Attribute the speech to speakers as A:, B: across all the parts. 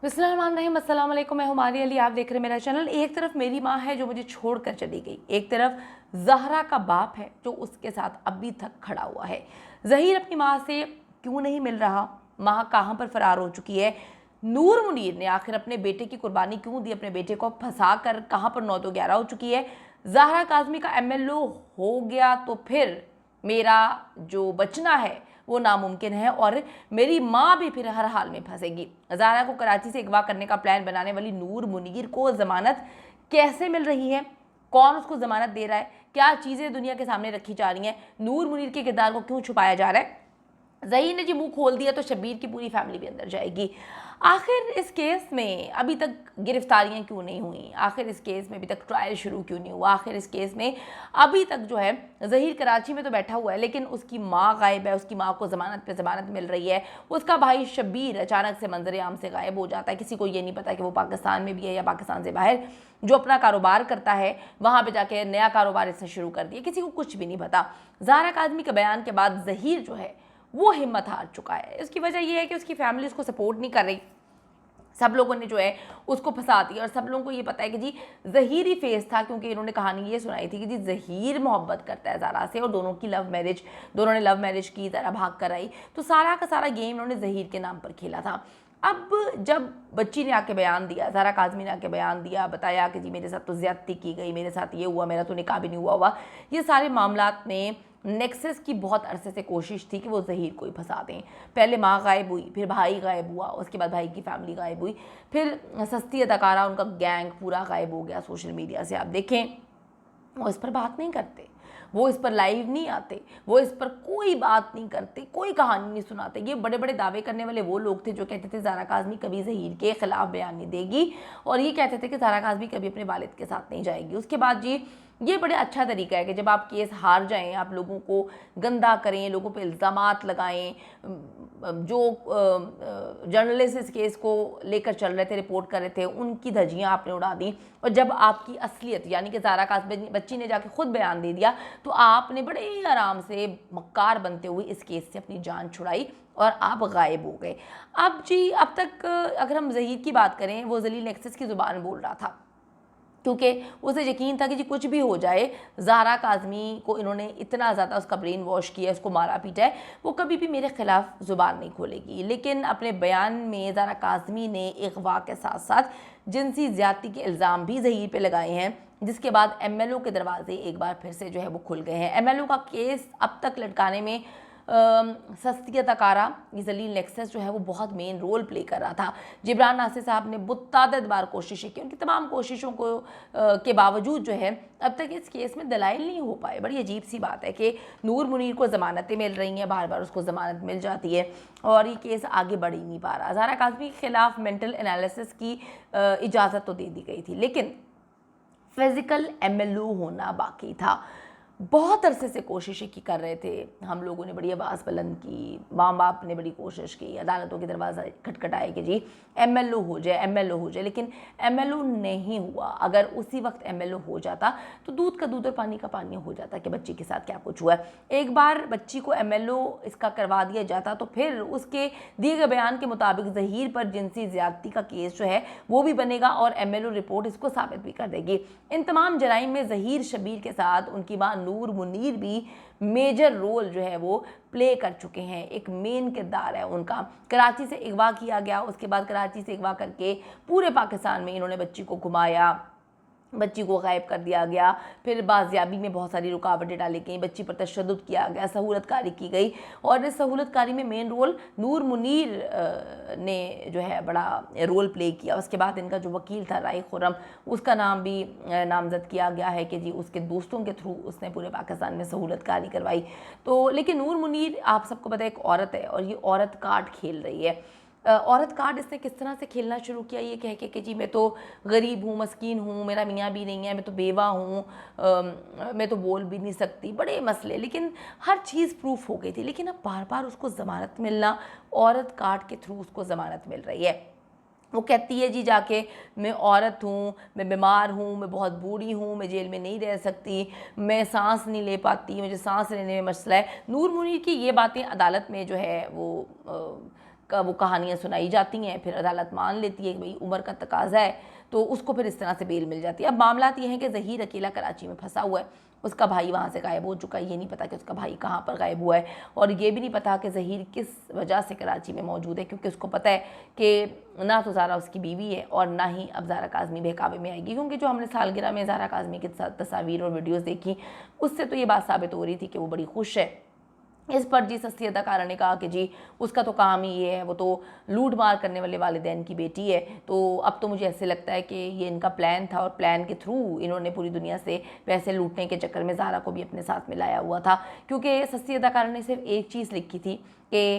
A: बिस्मिल्लाहिर्रहमानिर्रहीम, अस्सलाम वालेकुम। मैं हुमारी अली, आप देख रहे हैं मेरा चैनल। एक तरफ मेरी माँ है जो मुझे छोड़कर चली गई, एक तरफ ज़हरा का बाप है जो उसके साथ अभी तक खड़ा हुआ है। ज़हीर अपनी माँ से क्यों नहीं मिल रहा, माँ कहाँ पर फरार हो चुकी है, नूर मुनीर ने आखिर अपने बेटे की कुर्बानी क्यों दी, अपने बेटे को फंसा कर कहाँ पर 9 तो 11 हो चुकी है। ज़हरा काज़मी का MLO हो गया तो फिर मेरा जो बचना है वो नामुमकिन है और मेरी माँ भी फिर हर हाल में फंसेगी। ज़ारा को कराची से अगवा करने का प्लान बनाने वाली नूर मुनीर को ज़मानत कैसे मिल रही है, कौन उसको ज़मानत दे रहा है, क्या चीज़ें दुनिया के सामने रखी जा रही हैं, नूर मुनीर के किरदार को क्यों छुपाया जा रहा है। ज़हीर ने जी मुंह खोल दिया तो शब्बीर की पूरी फैमिली भी अंदर जाएगी। आखिर इस केस में अभी तक गिरफ्तारियां क्यों नहीं हुई, आखिर इस केस में अभी तक ट्रायल शुरू क्यों नहीं हुआ, आखिर इस केस में अभी तक जो है ज़हीर कराची में तो बैठा हुआ है लेकिन उसकी माँ गायब है, उसकी माँ को ज़मानत पे ज़मानत मिल रही है, उसका भाई शब्बीर अचानक से मंजर आम से गायब हो जाता है। किसी को ये नहीं पता कि वो पाकिस्तान में भी है या पाकिस्तान से बाहर जो अपना कारोबार करता है वहाँ पे जाके नया कारोबार इसने शुरू कर दिया, किसी को कुछ भी नहीं पता। ज़ारा काज़मी के बयान के बाद ज़हीर जो है वो हिम्मत हार चुका है। इसकी वजह यह है कि उसकी फैमिली उसको सपोर्ट नहीं कर रही, सब लोगों ने जो है उसको फंसा दिया और सब लोगों को ये पता है कि जी ज़हीर ही फेस था, क्योंकि इन्होंने कहानी ये सुनाई थी कि जी ज़हीर मोहब्बत करता है ज़ारा से और दोनों की लव मैरिज, दोनों ने लव मैरिज की, ज़ारा भाग कर आई, तो सारा का सारा गेम इन्होंने ज़हीर के नाम पर खेला था। अब जब बच्ची ने आके बयान दिया, ज़ारा काज़मी ने आके बयान दिया, बताया कि जी मेरे साथ तो ज़्यादती की गई, मेरे साथ ये हुआ, मेरा तो निकाह भी नहीं हुआ, ये सारे मामलात में नेक्सस की बहुत अरसे से कोशिश थी कि वो ज़हीर को ही फंसा दें। पहले माँ गायब हुई, फिर भाई गायब हुआ, उसके बाद भाई की फैमिली गायब हुई, फिर सस्ती अदाकारा उनका गैंग पूरा गायब हो गया सोशल मीडिया से। आप देखें वो इस पर बात नहीं करते, वो इस पर लाइव नहीं आते, वो इस पर कोई बात नहीं करते, कोई कहानी नहीं सुनाते। ये बड़े बड़े दावे करने वाले वो लोग थे जो कहते थे ज़ारा काज़मी कभी ज़हीर के ख़िलाफ़ बयान नहीं देगी और ये कहते थे कि ज़ारा काज़मी कभी अपने वालिद के साथ नहीं जाएगी। उसके बाद जी ये बड़े अच्छा तरीका है कि जब आप केस हार जाएं, आप लोगों को गंदा करें, लोगों पे इल्ज़ामात लगाएं, जो जर्नलिस्ट इस केस को लेकर चल रहे थे, रिपोर्ट कर रहे थे, उनकी धज्जियां आपने उड़ा दी और जब आपकी असलियत यानी कि ज़ारा काज़मी बच्ची ने जाके खुद बयान दे दिया तो आपने बड़े आराम से मक्कार बनते हुए इस केस से अपनी जान छुड़ाई और आप गायब हो गए। अब जी अब तक अगर हम ज़हीर की बात करें, वो ज़लील नेक्सस की ज़ुबान बोल रहा था क्योंकि उसे यकीन था कि जी कुछ भी हो जाए, ज़ारा काज़मी को इन्होंने इतना ज़्यादा उसका ब्रेन वॉश किया, उसको मारा पीटा है, वो कभी भी मेरे ख़िलाफ़ ज़ुबान नहीं खोलेगी। लेकिन अपने बयान में ज़ारा काज़मी ने अगवा के साथ साथ जिनसी ज़्यादती के इल्ज़ाम भी ज़हीर पे लगाए हैं, जिसके बाद MLO के दरवाजे एक बार फिर से जो है वो खुल गए हैं। MLO का केस अब तक लटकाने में सस्ती अदाकारा ये ज़लील नेक्सस जो है वो बहुत मेन रोल प्ले कर रहा था। जिब्रान नासिर साहब ने मुतअद्दिद बार कोशिशें की, उनकी तमाम कोशिशों को के बावजूद जो है अब तक इस केस में दलाइल नहीं हो पाए। बड़ी अजीब सी बात है कि नूर मुनीर को ज़मानतें मिल रही हैं, बार बार उसको ज़मानत मिल जाती है और ये केस आगे बढ़ ही नहीं पा रहा। ज़ारा काज़मी के ख़िलाफ़ मेंटल एनालिसिस की इजाज़त तो दे दी गई थी लेकिन फिज़िकल MLO होना बाकी था। बहुत अरसे से कोशिशें की कर रहे थे, हम लोगों ने बड़ी आवाज़ बुलंद की, माँ बाप ने बड़ी कोशिश की, अदालतों के दरवाज़ा खटखटाए कि जी MLO हो जाए, MLO हो जाए, लेकिन MLO नहीं हुआ। अगर उसी वक्त MLO हो जाता तो दूध का दूध और पानी का पानी हो जाता कि बच्ची के साथ क्या कुछ हुआ है। एक बार बच्ची को MLO इसका करवा दिया जाता तो फिर उसके दिए गए बयान के मुताबिक ज़हीर पर जिनसी ज़्यादती का केस जो है वो भी बनेगा और MLO रिपोर्ट इसको साबित भी कर देगी। इन तमाम जराइम में ज़हीर शब्बीर के साथ उनकी माँ नूर मुनीर भी मेजर रोल जो है वो प्ले कर चुके हैं, एक मेन किरदार है उनका। कराची से अगवा किया गया, उसके बाद कराची से अगवा करके पूरे पाकिस्तान में इन्होंने बच्ची को घुमाया, बच्ची को गायब कर दिया गया, फिर बाजियाबी में बहुत सारी रुकावटें डाली गई, बच्ची पर तशद्दुद किया गया, सहूलतकारी की गई और इस सहूलतकारी में मेन रोल नूर मुनीर ने जो है बड़ा रोल प्ले किया। उसके बाद इनका जो वकील था राई खुर्रम, उसका नाम भी नामजद किया गया है कि जी उसके दोस्तों के थ्रू उसने पूरे पाकिस्तान में सहूलतकारी करवाई। तो लेकिन नूर मुनीर आप सबको पता है एक औरत है और ये औरत कार्ड खेल रही है। औरत कार्ड इसने किस तरह से खेलना शुरू किया, ये कह के कि जी मैं तो गरीब हूँ, मस्कीन हूँ, मेरा मियाँ भी नहीं है, मैं तो बेवा हूँ, मैं तो बोल भी नहीं सकती, बड़े मसले, लेकिन हर चीज़ प्रूफ हो गई थी। लेकिन अब बार बार उसको ज़मानत मिलना, औरत कार्ड के थ्रू उसको ज़मानत मिल रही है। वो कहती है जी जाके मैं औरत हूँ, मैं बीमार हूँ, मैं बहुत बूढ़ी हूँ, मैं जेल में नहीं रह सकती, मैं सांस नहीं ले पाती, मुझे सांस लेने में मसला है। नूर मुनीर की ये बातें अदालत में जो है वो वो कहानियाँ सुनाई जाती हैं, फिर अदालत मान लेती है कि भाई उम्र का तकाजा है, तो उसको फिर इस तरह से बेल मिल जाती है। अब मामला ये है कि ज़हीर अकेला कराची में फंसा हुआ है, उसका भाई वहाँ से गायब हो चुका है, ये नहीं पता कि उसका भाई कहाँ पर गायब हुआ है, और ये भी नहीं पता कि ज़हीर किस वजह से कराची में मौजूद है, क्योंकि उसको पता है कि ना तो ज़ारा उसकी बीवी है और ना ही अब ज़ारा काज़मी बहकावे में आएगी, क्योंकि जो हमने सालगिरह में ज़ारा काज़मी की तस्वीर और वीडियोज़ देखी उससे तो ये बात साबित हो रही थी कि वो बड़ी खुश है। इस पर जी सस्ती अदाकारा ने कहा कि जी उसका तो काम ही ये है, वो तो लूट मार करने वाले वालिदैन की बेटी है, तो अब तो मुझे ऐसे लगता है कि ये इनका प्लान था और प्लान के थ्रू इन्होंने पूरी दुनिया से पैसे लूटने के चक्कर में ज़ारा को भी अपने साथ मिलाया हुआ था। क्योंकि सस्ती अदाकारा ने सिर्फ एक चीज़ लिखी थी कि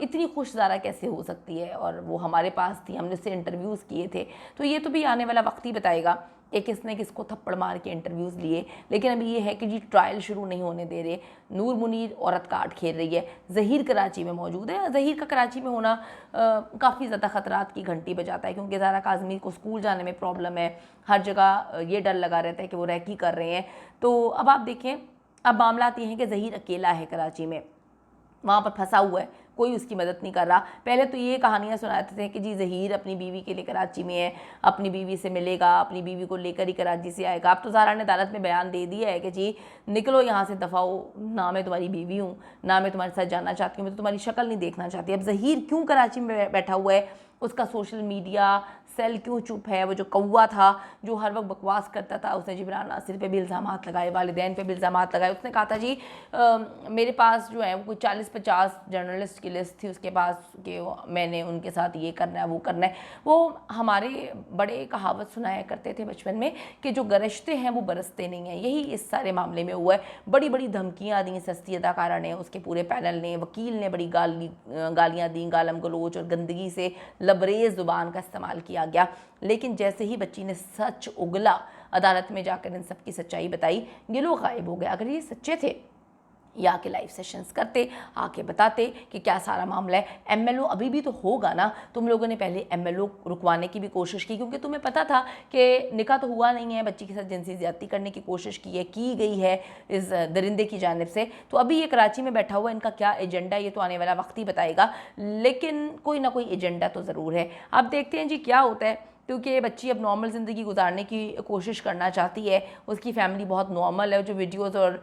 A: इतनी खुश ज़ारा कैसे हो सकती है, और वो हमारे पास थी, हमने उससे इंटरव्यूज़ किए थे, तो ये तो भी आने वाला वक्त ही बताएगा कि किसने किसको थप्पड़ मार के इंटरव्यूज़ लिए। लेकिन अभी ये है कि जी ट्रायल शुरू नहीं होने दे रहे, नूर मुनीर औरत काट खेल रही है, ज़हीर कराची में मौजूद है। ज़हीर का कराची में होना काफ़ी ज़्यादा ख़तरात की घंटी बजाता है, क्योंकि ज़ारा काज़मी को स्कूल जाने में प्रॉब्लम है, हर जगह ये डर लगा रहता है कि वो रैकी कर रहे हैं। तो अब आप देखें, अब मामला ये हैं कि ज़हीर अकेला है कराची में, वहाँ पर फंसा हुआ है, कोई उसकी मदद नहीं कर रहा। पहले तो ये कहानियाँ सुनाते थे कि जी ज़हीर अपनी बीवी के लिए कराची में है, अपनी बीवी से मिलेगा, अपनी बीवी को लेकर ही कराची से आएगा। अब तो ज़ारा ने अदालत में बयान दे दिया है कि जी निकलो यहाँ से, दफ़ा हो, ना मैं तुम्हारी बीवी हूँ, ना मैं तुम्हारे साथ जाना चाहती हूँ, मैं तो तुम्हारी शक्ल नहीं देखना चाहती। अब ज़हीर क्यों कराची में बैठा हुआ है, उसका सोशल मीडिया सेल क्यों चुप है? वो जो कौवा था जो हर वक्त बकवास करता था, उसने जिब्रान नासिर पे भी इल्ज़ामात लगाए, वालिदैन पे भी इल्ज़ामात लगाए। उसने कहा था जी मेरे पास जो है वो कोई 40-50 जर्नलिस्ट की लिस्ट थी उसके पास कि मैंने उनके साथ ये करना है वो करना है। वो हमारे बड़े कहावत सुनाया करते थे बचपन में कि जो गरजते हैं वो बरसते नहीं हैं। यही इस सारे मामले में हुआ है। बड़ी बड़ी धमकियाँ दी सस्ती अदाकारा ने, उसके पूरे पैनल ने, वकील ने बड़ी गालियाँ दी, गालम गलोच और गंदगी से लबरेज ज़ुबान का इस्तेमाल किया गया। लेकिन जैसे ही बच्ची ने सच उगला, अदालत में जाकर इन सब की सच्चाई बताई, ये लोग गायब हो गए। अगर ये सच्चे थे ये आके लाइव सेशंस करते, आके बताते कि क्या सारा मामला है। एमएलओ अभी भी तो होगा ना, तुम लोगों ने पहले एमएलओ रुकवाने की भी कोशिश की, क्योंकि तुम्हें पता था कि निकाह तो हुआ नहीं है, बच्ची के साथ जिनसी ज़्यादती करने की कोशिश की गई है इस दरिंदे की जानिब से। तो अभी ये कराची में बैठा हुआ, इनका क्या एजेंडा ये तो आने वाला वक्त ही बताएगा, लेकिन कोई ना कोई एजेंडा तो ज़रूर है। अब देखते हैं जी क्या होता है, क्योंकि बच्ची अब नॉर्मल ज़िंदगी गुजारने की कोशिश करना चाहती है, उसकी फ़ैमिली बहुत नॉर्मल है। जो वीडियोज़ और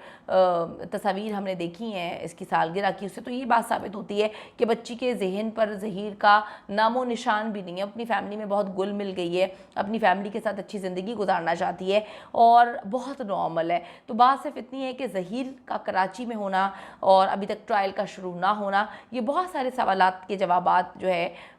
A: तस्वीर हमने देखी हैं इसकी सालगिरह की, उससे तो ये बात साबित होती है कि बच्ची के जहन पर ज़हीर का नामो निशान भी नहीं है। अपनी फ़ैमिली में बहुत गुल मिल गई है, अपनी फ़ैमिली के साथ अच्छी ज़िंदगी गुजारना चाहती है और बहुत नॉर्मल है। तो बात सिर्फ इतनी है कि ज़हीर का कराची में होना और अभी तक ट्रायल का शुरू ना होना, ये बहुत सारे सवालात के जवाबात जो है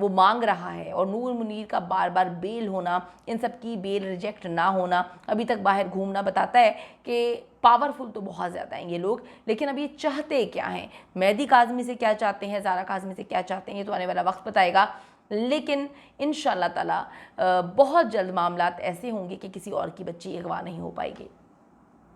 A: वो मांग रहा है। और नूर मुनीर का बार बार बेल होना, इन सब की बेल रिजेक्ट ना होना, अभी तक बाहर घूमना बताता है कि पावरफुल तो बहुत ज़्यादा हैं ये लोग, लेकिन अब ये चाहते क्या हैं, मेहदी काज़मी से क्या चाहते हैं, ज़ारा काज़मी से क्या चाहते हैं, ये तो आने वाला वक्त बताएगा। लेकिन इंशाअल्लाह ताला बहुत जल्द मामलात ऐसे होंगे कि किसी और की बच्ची अगवा नहीं हो पाएगी।